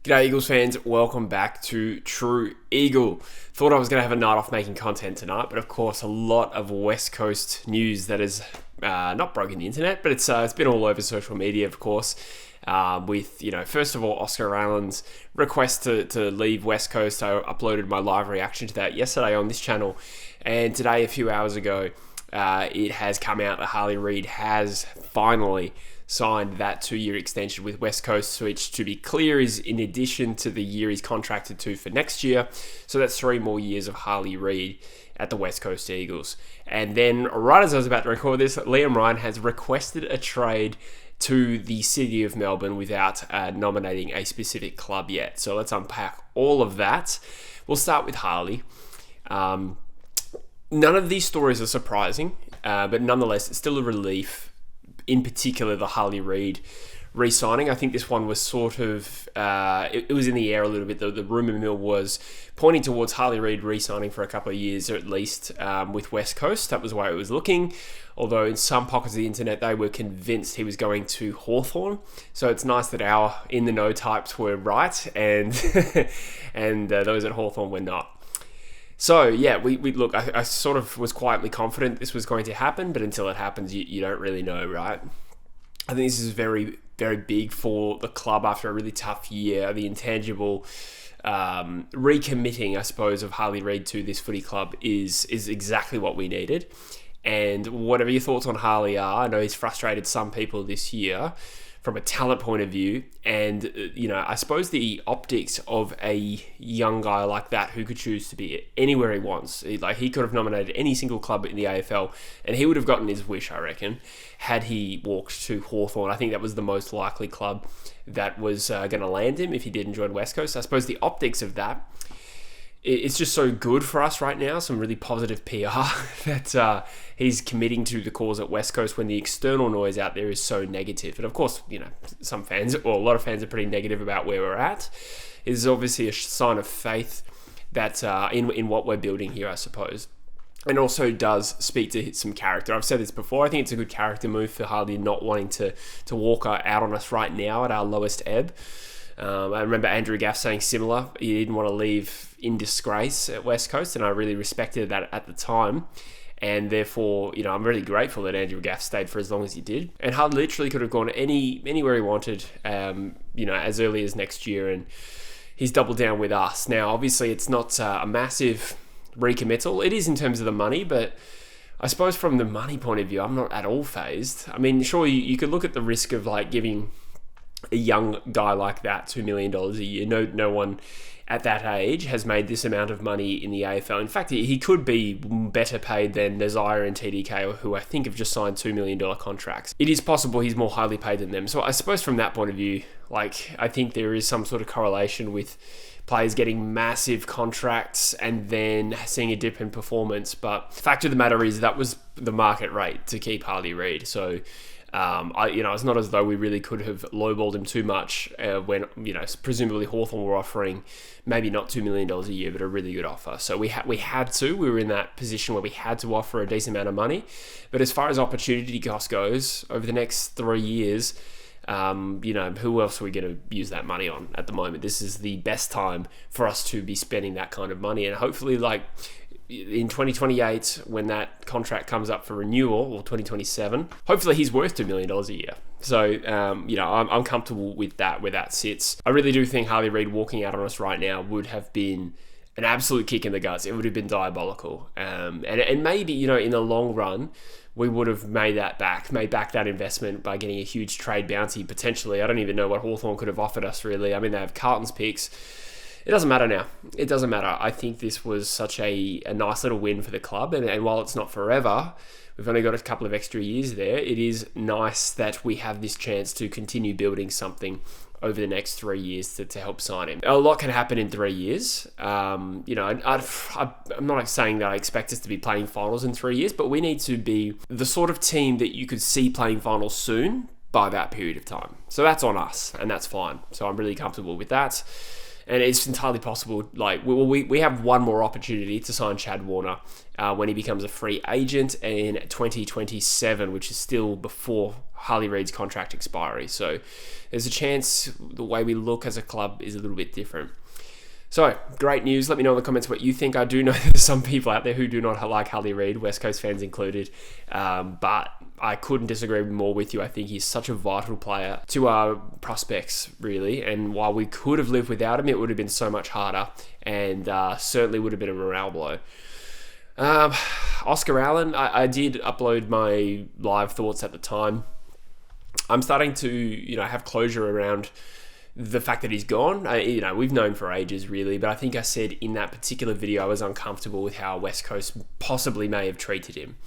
G'day Eagles fans, welcome back to True Eagle. Thought I was going to have a night off making content tonight, but of course a lot of West Coast news that has not broken the internet, but it's been all over social media, of course, with, first of all, Oscar Allen's request to leave West Coast. I uploaded my live reaction to that yesterday on this channel, and today, a few hours ago, it has come out that Harley Reid has finally signed that 2-year extension with West Coast, which, to be clear, is in addition to the year he's contracted to for next year. So that's 3 more years of Harley Reid at the West Coast Eagles. And then, right as I was about to record this, Liam Ryan has requested a trade to the city of Melbourne without nominating a specific club yet. So let's unpack all of that. We'll start with Harley. None of these stories are surprising, but nonetheless, it's still a relief. In particular, the Harley Reid re-signing. I think this one was sort of, it was in the air a little bit. The rumour mill was pointing towards Harley Reid re-signing for a couple of years, or at least with West Coast. That was why it was looking. Although in some pockets of the internet, they were convinced he was going to Hawthorn. So it's nice that our in-the-know types were right, and and those at Hawthorn were not. So yeah, we look. I sort of was quietly confident this was going to happen, but until it happens, you don't really know, right? I think this is very, very big for the club after a really tough year. The intangible recommitting, I suppose, of Harley Reid to this footy club is exactly what we needed. And whatever your thoughts on Harley are, I know he's frustrated some people this year from a talent point of view, and I suppose the optics of a young guy like that who could choose to be anywhere he wants. He could have nominated any single club in the AFL, and he would have gotten his wish, I reckon, had he walked to Hawthorn. I think that was the most likely club that was going to land him if he did join West Coast. I suppose the optics of that, it's just so good for us right now, some really positive PR that he's committing to the cause at West Coast when the external noise out there is so negative. And of course, some fans, or a lot of fans, are pretty negative about where we're at. It's obviously a sign of faith that in what we're building here, I suppose. And also does speak to some character. I've said this before, I think it's a good character move for Harley not wanting to walk out on us right now at our lowest ebb. I remember Andrew Gaff saying similar. He didn't want to leave in disgrace at West Coast, and I really respected that at the time. And therefore, I'm really grateful that Andrew Gaff stayed for as long as he did. And Harley literally could have gone anywhere he wanted, as early as next year, and he's doubled down with us. Now, obviously, it's not a massive recommittal. It is in terms of the money, but I suppose from the money point of view, I'm not at all phased. I mean, sure, you could look at the risk of giving a young guy like that $2 million a year. No one at that age has made this amount of money in the AFL. In fact, he could be better paid than Nazire and TDK, who I think have just signed $2 million contracts. It is possible he's more highly paid than them. So I suppose from that point of view, I think there is some sort of correlation with players getting massive contracts and then seeing a dip in performance. But the fact of the matter is that was the market rate to keep Harley Reid. So it's not as though we really could have lowballed him too much when, presumably Hawthorn were offering maybe not $2 million a year, but a really good offer. So we had to. We were in that position where we had to offer a decent amount of money. But as far as opportunity cost goes, over the next 3 years, who else are we going to use that money on at the moment? This is the best time for us to be spending that kind of money. And hopefully, in 2028, when that contract comes up for renewal, or 2027, hopefully he's worth $2 million a year. So, I'm comfortable with that, where that sits. I really do think Harley Reid walking out on us right now would have been an absolute kick in the guts. It would have been diabolical. And maybe, in the long run, we would have made back that investment by getting a huge trade bounty, potentially. I don't even know what Hawthorn could have offered us, really. I mean, they have Carlton's picks. It doesn't matter now. It doesn't matter. I think this was such a nice little win for the club. And while it's not forever, we've only got a couple of extra years there. It is nice that we have this chance to continue building something over the next 3 years to help sign him. A lot can happen in 3 years. I'm not saying that I expect us to be playing finals in 3 years, but we need to be the sort of team that you could see playing finals soon by that period of time. So that's on us, and that's fine. So I'm really comfortable with that. And it's entirely possible, like, we have one more opportunity to sign Chad Warner when he becomes a free agent in 2027, which is still before Harley Reid's contract expiry. So there's a chance the way we look as a club is a little bit different. So, great news. Let me know in the comments what you think. I do know there's some people out there who do not like Harley Reid, West Coast fans included, but I couldn't disagree more with you. I think he's such a vital player to our prospects, really, and while we could have lived without him, it would have been so much harder, and certainly would have been a morale blow. Oscar Allen, I did upload my live thoughts at the time. I'm starting to, have closure around the fact that he's gone. We've known for ages, really, but I think I said in that particular video I was uncomfortable with how West Coast possibly may have treated him.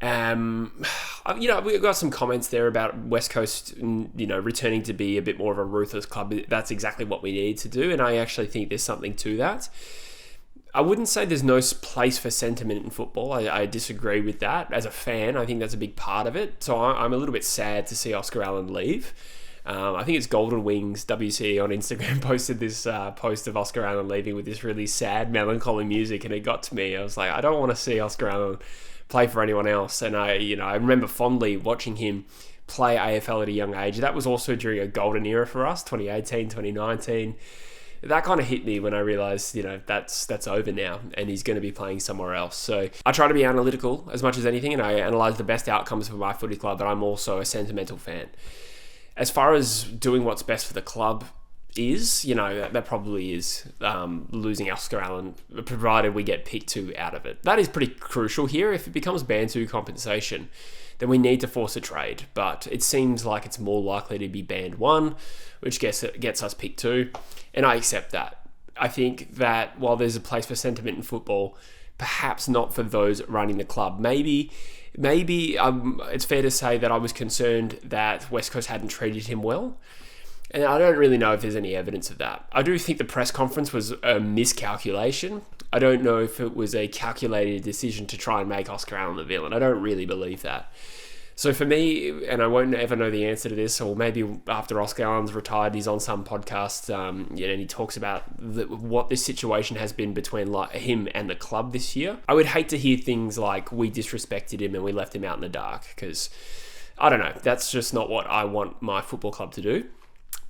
We got some comments there about West Coast, returning to be a bit more of a ruthless club. That's exactly what we need to do, and I actually think there's something to that. I wouldn't say there's no place for sentiment in football. I disagree with that. As a fan, I think that's a big part of it. So I'm a little bit sad to see Oscar Allen leave. I think it's Golden Wings WC on Instagram posted this post of Oscar Allen leaving with this really sad, melancholy music, and it got to me. I was like, I don't want to see Oscar Allen play for anyone else. And I remember fondly watching him play AFL at a young age. That was also during a golden era for us, 2018, 2019. That kind of hit me when I realised, that's over now and he's going to be playing somewhere else. So I try to be analytical as much as anything, and I analyse the best outcomes for my footy club, but I'm also a sentimental fan. As far as doing what's best for the club is, that probably is losing Oscar Allen, provided we get pick 2 out of it. That is pretty crucial here. If it becomes band 2 compensation, then we need to force a trade. But it seems like it's more likely to be band 1, which gets us pick 2. And I accept that. I think that while there's a place for sentiment in football, perhaps not for those running the club. Maybe it's fair to say that I was concerned that West Coast hadn't treated him well. And I don't really know if there's any evidence of that. I do think the press conference was a miscalculation. I don't know if it was a calculated decision to try and make Oscar Allen the villain. I don't really believe that. So for me, and I won't ever know the answer to this, or maybe after Oscar Allen's retired, he's on some podcast, and he talks about what this situation has been between him and the club this year. I would hate to hear things like we disrespected him and we left him out in the dark, because I don't know, that's just not what I want my football club to do.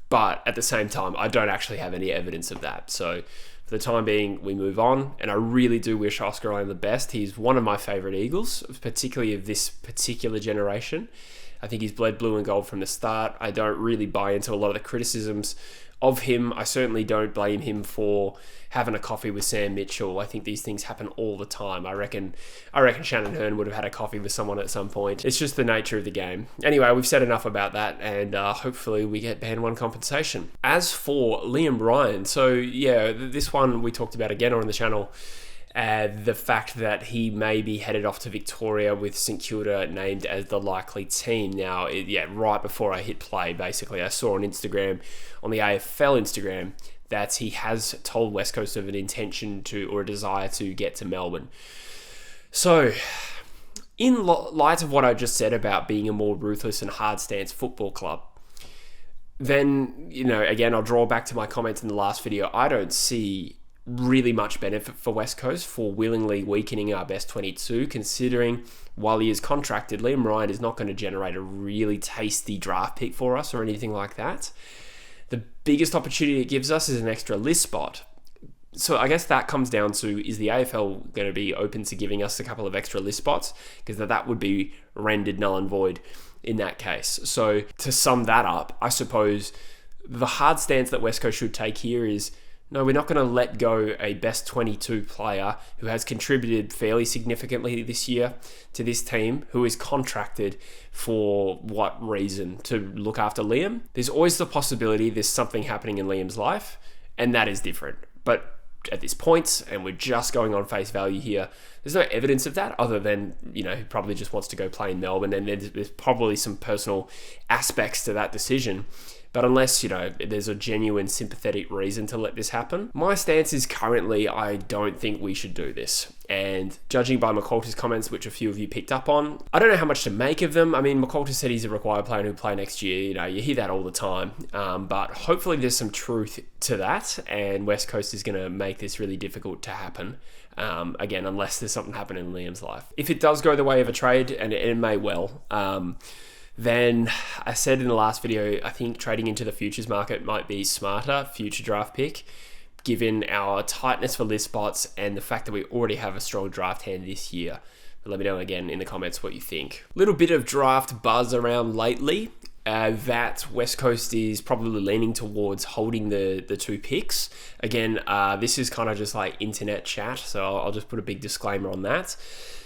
But at the same time, I don't actually have any evidence of that. So for the time being, we move on. And I really do wish Oscar Allen the best. He's one of my favourite Eagles, particularly of this particular generation. I think he's bled blue and gold from the start. I don't really buy into a lot of the criticisms of him. I certainly don't blame him for having a coffee with Sam Mitchell. I think these things happen all the time. I reckon Shannon Hearn would have had a coffee with someone at some point. It's just the nature of the game. Anyway, we've said enough about that, and hopefully we get band 1 compensation. As for Liam Ryan, so yeah, this one we talked about again on the channel. The fact that he may be headed off to Victoria with St Kilda named as the likely team. Now, right before I hit play, basically, I saw on Instagram, on the AFL Instagram, that he has told West Coast of an intention to, or a desire to, get to Melbourne. So, in light of what I just said about being a more ruthless and hard stance football club, then, again, I'll draw back to my comments in the last video. I don't see really much benefit for West Coast for willingly weakening our best 22, considering while he is contracted, Liam Ryan is not going to generate a really tasty draft pick for us or anything like that. The biggest opportunity it gives us is an extra list spot. So I guess that comes down to, is the AFL going to be open to giving us a couple of extra list spots? Because that would be rendered null and void in that case. So to sum that up, I suppose the hard stance that West Coast should take here is, no, we're not going to let go a best 22 player who has contributed fairly significantly this year to this team, who is contracted for what reason? To look after Liam? There's always the possibility there's something happening in Liam's life, and that is different. But at this point, and we're just going on face value here, there's no evidence of that other than, he probably just wants to go play in Melbourne, and there's probably some personal aspects to that decision. But unless, there's a genuine sympathetic reason to let this happen, my stance is currently I don't think we should do this. And judging by McCoulter's comments, which a few of you picked up on, I don't know how much to make of them. I mean, McCoulter said he's a required player who'll play next year. You hear that all the time. But hopefully there's some truth to that, and West Coast is going to make this really difficult to happen. Again, unless there's something happening in Liam's life. If it does go the way of a trade, and it may well, then I said in the last video, I think trading into the futures market might be smarter, future draft pick, given our tightness for list spots and the fact that we already have a strong draft hand this year. But let me know again in the comments what you think. Little bit of draft buzz around lately. That West Coast is probably leaning towards holding the 2 picks. Again, this is kind of just like internet chat, so I'll just put a big disclaimer on that.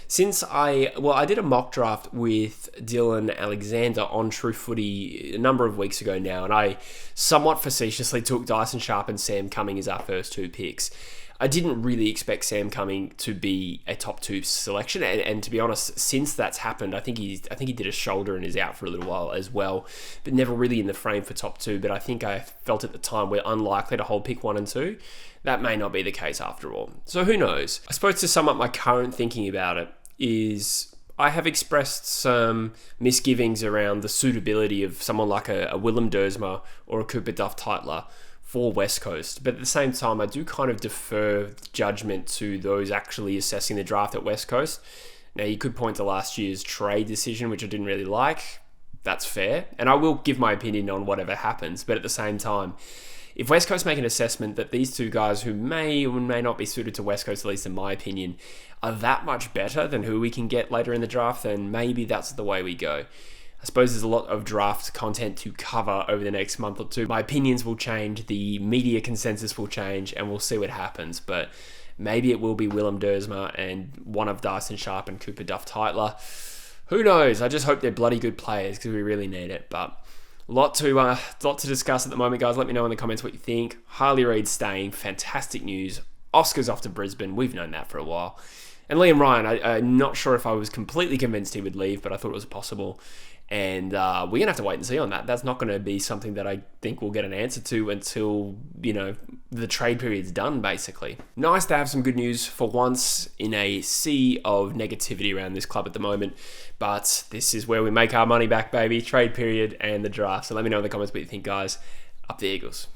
Since I did a mock draft with Dylan Alexander on True Footy a number of weeks ago now, and I somewhat facetiously took Dyson Sharp and Sam Cumming as our first 2 picks. I didn't really expect Sam Cumming to be a top 2 selection, and to be honest, since that's happened, I think he did a shoulder and is out for a little while as well, but never really in the frame for top 2. But I think I felt at the time we're unlikely to hold pick 1 and 2. That may not be the case after all. So who knows? I suppose to sum up my current thinking about it is I have expressed some misgivings around the suitability of someone like a Willem Dersma or a Cooper Duff-Tytler for West Coast. But at the same time, I do kind of defer judgment to those actually assessing the draft at West Coast. Now, you could point to last year's trade decision, which I didn't really like. That's fair. And I will give my opinion on whatever happens. But at the same time, if West Coast make an assessment that these 2 guys who may or may not be suited to West Coast, at least in my opinion, are that much better than who we can get later in the draft, then maybe that's the way we go. I suppose there's a lot of draft content to cover over the next month or 2. My opinions will change, the media consensus will change, and we'll see what happens. But maybe it will be Willem Dersma and one of Dyson Sharp and Cooper Duff-Tytler. Who knows? I just hope they're bloody good players because we really need it. But lot to discuss at the moment, guys. Let me know in the comments what you think. Harley Reid staying, fantastic news. Oscar's off to Brisbane. We've known that for a while. And Liam Ryan, I'm not sure if I was completely convinced he would leave, but I thought it was possible. And we're going to have to wait and see on that. That's not going to be something that I think we'll get an answer to until, the trade period's done, basically. Nice to have some good news for once in a sea of negativity around this club at the moment. But this is where we make our money back, baby. Trade period and the draft. So let me know in the comments what you think, guys. Up the Eagles.